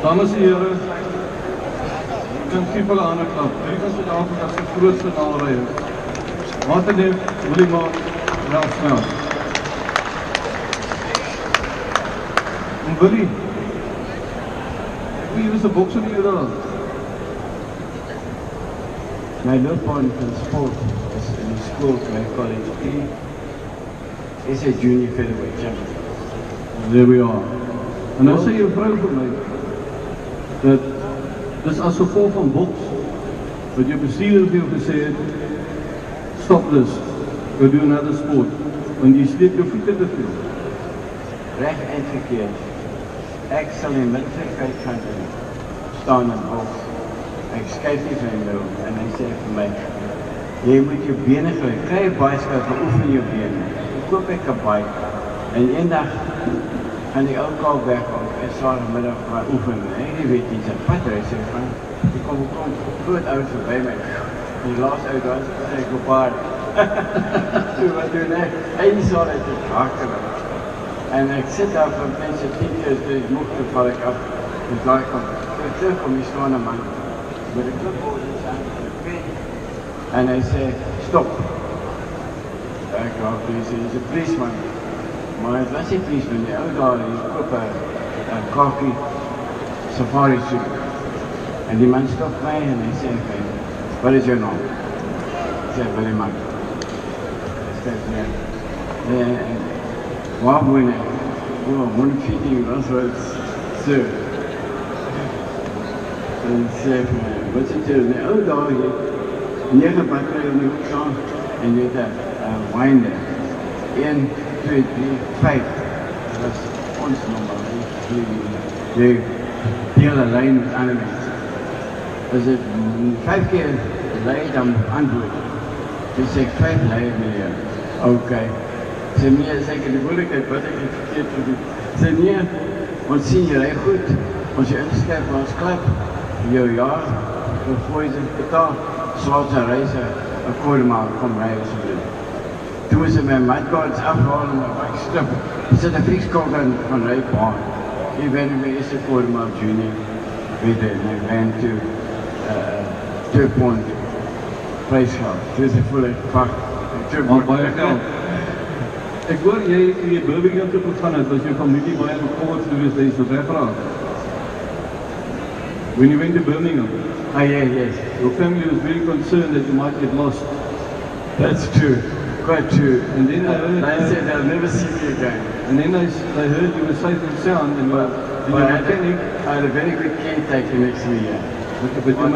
Dames en heren, ik kan geef hulle aan 'n klap. Hierdie van Suid-Afrika se grootste naalrye. Nefdt, Willie en Smout. En Willie, wie was 'n bokser die daar? My loopbaan van sport is in die skool by college. Is a junior featherweight champion. There we are. En nou sê jou vrou vir my dat dis as gevolg van boks wat jou bestuurder vir jou gesê het, stop this, go do another sport, want jy sleep jou voete te veel. Reg en verkeerd. Ek sal in middelveld kan staan in boks. Ek skryf nie vir hom en hy sê vir my, jy moet jou bene kry 'n bicycle vir oefen jou bene. Ek koop ek 'n bike en eendag gaan die ou kaal wegkom en Saterdagmiddag gaan oefen. En jy weet nie, sy pad hy sê van, die kom groot ou verby my. En die laaste ou dan sê ek op haar. So wat doen ek? Hy sal uit die hakker. En ek sit daar vir mense 10 keer, dus ek mocht val ek af. Dus daar kom ek terug om die staan man. Met een klipbord in zijn pen. En hij zei, stop. Ik dacht, hij is een policeman. Maar het was niet policeman, die oude daar, die koop een khaki safari suit. En die man stopt mij en hij zei, wat is jouw naam? Ik zei, Willie man. Hij zei, ja. Waar woon ik? Oh, 114 Roosevelt, sir. En zei van mij, wat zit er in de oude dagen? 9 batterijen in de hoek staan en je hebt een wijn daar. 1, 2, 3, 5. Dat is ons nummer. Je deel een lijn met andere mensen. Als het 5 keer leidt, dan antwoord. Dus zeg 5 leiden meer. Oké. Ze meer zeggen de moeilijkheid wat ik het verkeerd moet doen. Ze meer, want zie je rij goed. Als je inschrijft als klap. Jouw jaar, voor je het betaalt, zoals ze reizen, een koormaal van rijden alsjeblieft. Toen ze mijn matkaarts afhalen, maar ik stop. Er zit een fietskant van rijbaan. Ik ben mijn eerste koormaal junior. Weet je, en ik ben toen 2 pond prijsgeld. Dus ik voel ik gepakt. Maar baie geld. Ek hoor jy in die Bellville toe gegaan het, was jou familie baie bekommerd geweest dat jy so wegraak. When you went to Birmingham, yes. your family was very concerned that you might get lost. That's true, quite true. And then they said they'll never see me again. And then they heard you were safe and sound, and your mechanic. I had a very good caretaker next to me. But your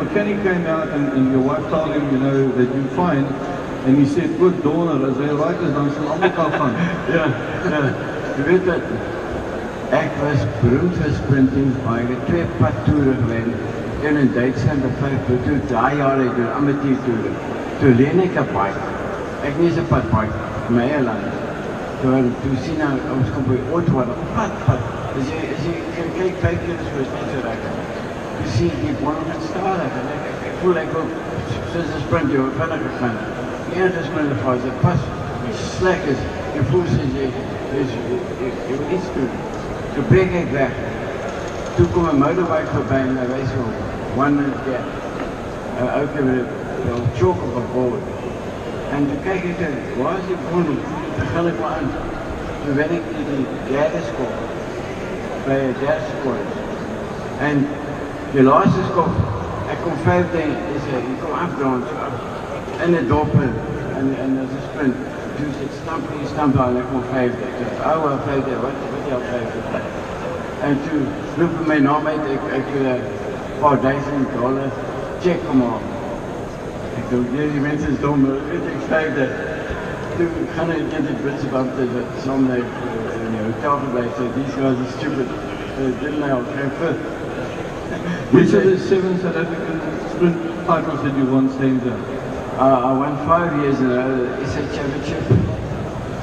mechanic came out, and your wife told him, you know, that you're fine. And he said, good donor, as hy right is, dan sal almal kan gaan. Ja. Je weet wat, ik was beroemd voor sprinting, maar ik heb 2 padtoeren gereden. Een in Duitsland en 5 padtoeren, 3 jaar ik door amateurtoeren. Toen leen ik een bike. Ik niet eens een padbike, in mijn eigen land. Toen zie je, ons komt bij auto worden, pad. Dus je kijkt 5 keer, dus is niet zo lekker. Toen zie je die bonnen gaan staan. Ik voel ik ook, zoals een sprint, je wordt verder gegaan. De enige sprint was het pas, slecht is, je voelt je wil iets doen. Toen breek ik weg. Toen kwam een motorbike voorbij en wij zo, one minute gap. Ook hebben we een choke op een boord. En toen kijk ik er, waar is die bonnen? Toen ga ik maar aan. Toen ben ik in die derde school, bij de derde school. En de laatste school, ik kom 5 dingen, ik kom afdraaien. En het doppen, en dat is een sprint. Dus ik stamp aan en ik kom 5 dingen. Oude 5 dingen, wat is jouw 5 dingen? En toen roepen mijn naam uit, ik wil een paar $1000, check hem op. Ik dacht, die mensen is dom, ik schrijf dat. Toen ga ik in de Britse band, samen in een hotel gebleven, these guys are stupid, didn't know, geen fun. Which of the 7 South African sprint titles did you once stand up? I won 5 years in a row, the SA Championship.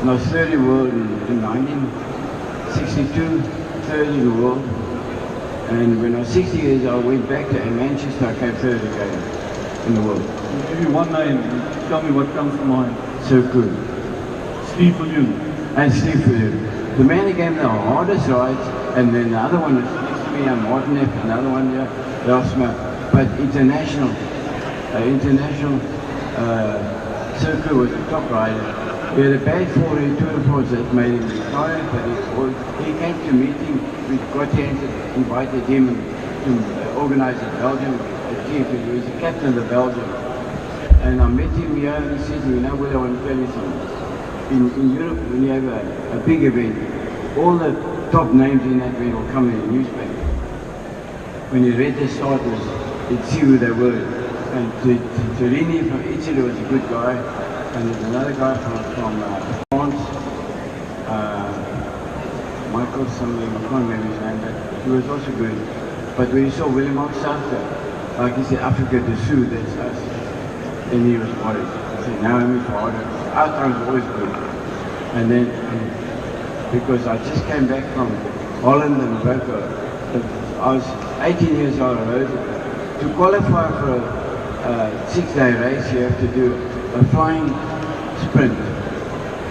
And I was 3rd in the world in 1962, 3rd in the world. And when I was 60 years I went back to Manchester, I came 3rd again in the world. I'll give you one name, tell me what comes to mind. So good. Steve Willie. And Steve Willie. The man who gave me the hardest rides, and then the other one is me, and Martin Nefdt, another one here, Smout. But international circuit was a top rider. We had a bad fall in Tour de France that made him retire, but he came to meeting. We got invited him to organize a Belgium team. He was the captain of the Belgium. And I met him here and he said, you know what, I want to tell you something. In Europe, when you have a big event, all the top names in that event will come in the newspaper. When you read the starters, you'd see who they were. And Torini from Italy was a good guy. And there's another guy from France, Michael something, I can't remember his name, but he was also good. But when you saw Willie Marx after, like he said, Africa to Sue, that's us. Then he was worried. He said, now I'm harder. Our time's always good. And then, because I just came back from Holland and Bellville, I was 18 years old. To qualify for a 6-day race, you have to do a flying sprint.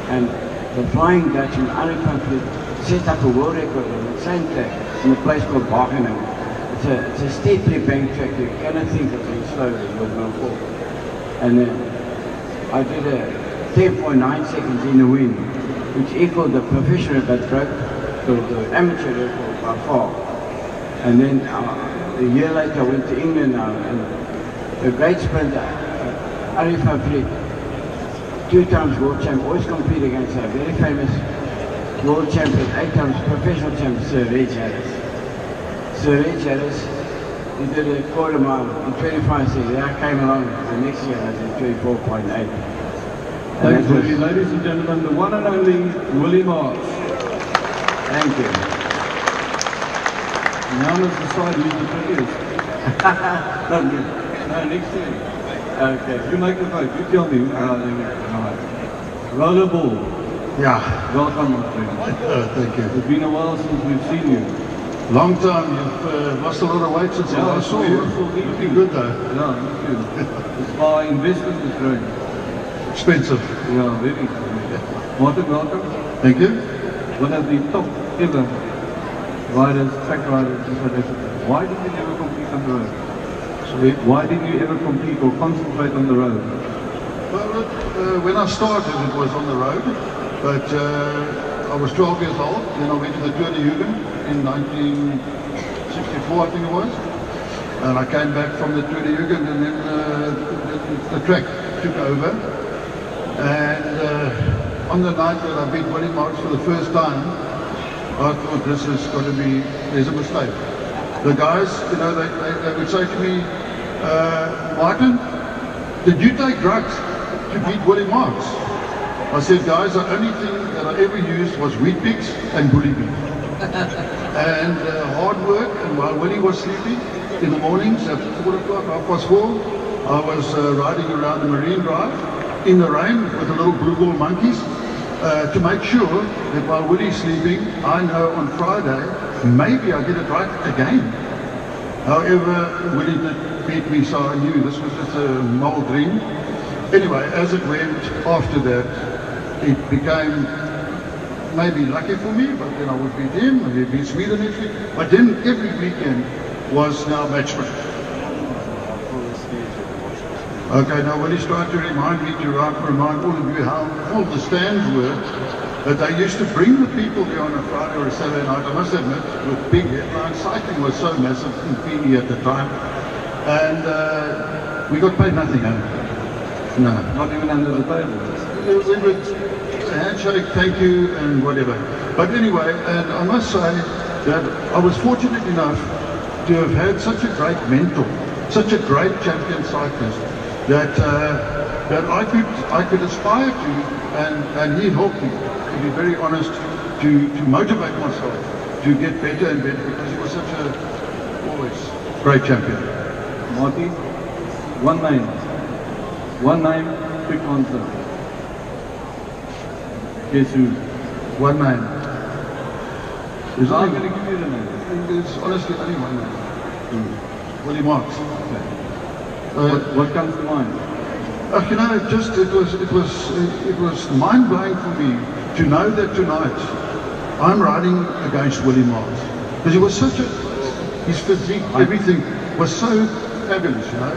And the Flying Dutchman, unaccompanied, set up a world record on the same track in a place called Wageningen. It's a steeply banked track. You cannot think of it slowly, you're going to fall. And then I did a 10.9 seconds in the wind, which equaled the professional but broke the amateur record by far. And then a year later I went to England now, and a great sprinter, Arif Afrik, 2 times world champion, always compete against a very famous world champion, 8 times professional champion, Sir Reg Harris. Sir Reg Harris, he did a quarter mile in 25 seconds. I came along the next year, I did 24.8. Thanks, Willie. Ladies and gentlemen, the one and only Willie Marx. Thank you. Now let's decide who's the prettiest. Not good. No, next to you. Okay. You make the vote. You tell me. Right. Rollerball. Yeah, Welcome, my friend. thank you. It's been a while since we've seen you. Long time, you've lost a lot of weight since I last saw you. Looking good though. Yeah, me too. My investment is growing. Expensive. Yeah, very. Martin, welcome. Thank you. One of the top ever riders, track riders in South Africa. Why did you never compete on the road? Sorry. Why didn't you ever compete or concentrate on the road? Well, look, when I started it was on the road, but I was 12 years old, then I went to the Tour de Hugo in 1964 I think it was, and I came back from the Tour de Hugo and then the track took over, and on the night that I beat Willie Marx for the first time, I thought this is going to be, there's a mistake. The guys, you know, they would say to me, Martin, did you take drugs to beat Willie Marx? I said, guys, the only thing that I ever used was wheat picks and bully beef. And hard work, and while Willie was sleeping, in the mornings at 4 o'clock, 4:30, I was riding around the Marine Drive in the rain with the little blue ball monkeys to make sure that while Willie's sleeping, I know on Friday, maybe I get it right again. However, Willie did beat me, so I knew this was just a mole dream. Anyway, as it went after that, it became maybe lucky for me, but then I would beat him, and he'd beat me the next week. But then every weekend was now matchman. Okay, now Willie's trying to remind me to remind all of you how full the stands were, that they used to bring the people here on a Friday or a Saturday night. I must admit, with big headlines, cycling was so massive in Feeney at the time, and we got paid nothing, huh? No. Not even under the table. We would handshake, thank you, and whatever. But anyway, and I must say that I was fortunate enough to have had such a great mentor, such a great champion cyclist, that I could aspire to, and he helped me, to be very honest, to motivate myself to get better and better, because he was such a always great champion. Marty, one name, quick answer. Guess who? One name. I'm going to give you the name. There's honestly only one name. Willie Marx. Okay. What comes to mind? You know, it was mind-blowing for me to know that tonight I'm riding against Willie Marx, because he was such a his physique, everything was so fabulous, you know.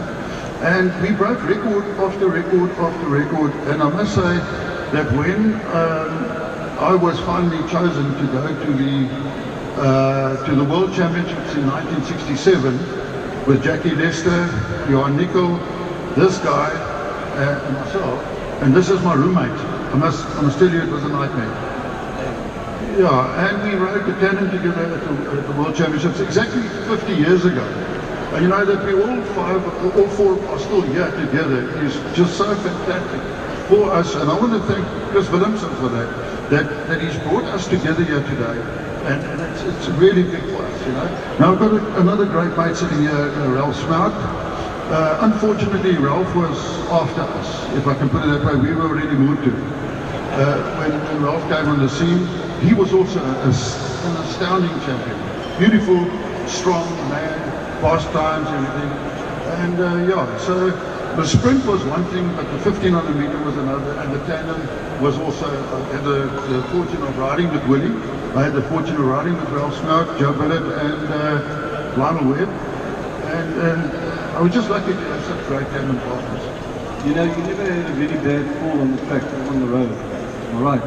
And we broke record after record after record. And I must say that when I was finally chosen to go to the World Championships in 1967 with Jackie Lester, Johan Nickel, this guy, and myself, and this is my roommate. I must tell you, it was a nightmare. Yeah, and we rode the cannon together at the World Championships exactly 50 years ago. And you know that we all four are still here together is just so fantastic for us. And I want to thank Chris Williamson for that he's brought us together here today. And it's really big for us, you know. Now I've got another great mate sitting here, Ralph Smout. Unfortunately, Ralph was after us, if I can put it that way. We were already moved to. When Ralph came on the scene, he was also an astounding champion. Beautiful, strong man, fast times, everything. And yeah, so the sprint was one thing, but the 1500 meter was another, and the tandem was also, I had the fortune of riding with Willie. I had the fortune of riding with Ralph Smout, Joe Billett, and Lionel Webb. And I was just lucky to have such great tandem partners. You know, you never had a really bad fall on the track or on the road, am I right?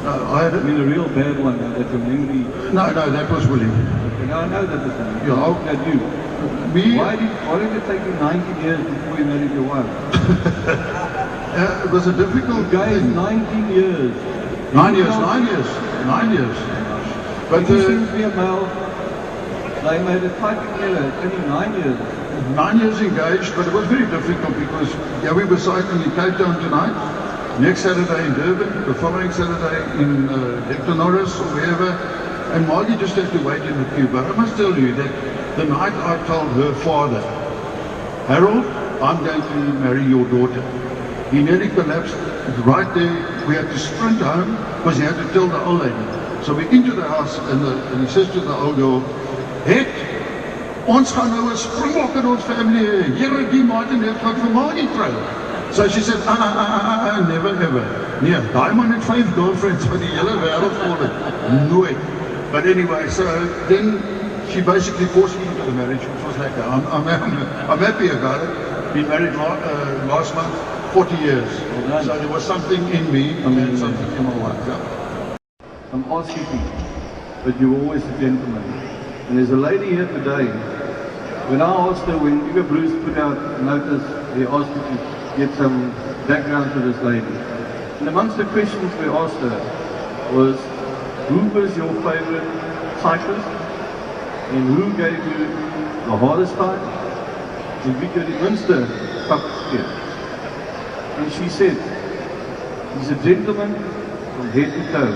No, I had I mean a real bad one that your memory... No, that was Willie. Okay, now I know that was Willie. Yeah, I'm looking at you. Me? Why did it take you 19 years before you married your wife? It was a difficult Guys, 19 years. 9 years. But He seems to be a male. They made it quite together, only 9 years. 9 years engaged, but it was very difficult because yeah, we were cycling in Cape Town tonight, next Saturday in Durban, the following Saturday in Hector Norris or wherever, and Margie just had to wait in the queue. But I must tell you that the night I told her father, Harold, I'm going to marry your daughter, he nearly collapsed right there. We had to sprint home because he had to tell the old lady. So we into the house and he says to the old girl, "Het, ons gaan nou 'n springbok in ons family hê. Here die Martin het gaan vir Margie trou." So she said, never ever. Nee, daai man het 5 girlfriends van die hele wêreld vol het. Nooit. But anyway, so then she basically forced me into the marriage, which was like, I'm happy about it. Been married last month, 40 years. Well, so there was something in me and something in my wife. Yeah. I'm asking you, but you're always a gentleman. And there's a lady here today. When I asked her, when Hugo Bruce put out a notice, he asked me to get some background to this lady. And amongst the questions we asked her was, who was your favorite cyclist? And who gave you the hardest time? And wie jou die minste pak gegee? And she said, he's a gentleman from head to toe.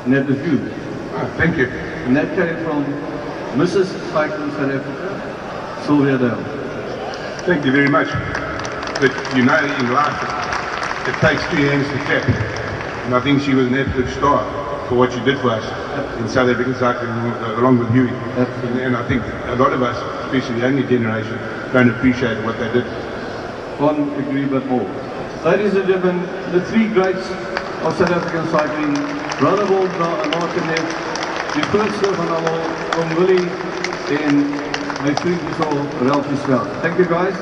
And that was you. Thank you. And that came from Mrs. Cycling South Africa, Sylvia Dale. Thank you very much. But you know, in life, it takes 2 hands to clap. And I think she was an absolute star for what she did for us in South African cycling, along with Huey. And I think a lot of us, especially the younger generation, don't appreciate what they did. Can't agree but more. Ladies and gentlemen, the 3 greats of South African cycling, Brother Lombard and Nefdt, die grootste van allemaal, Willie en my vriend is al Ralph Smout. Thank you guys.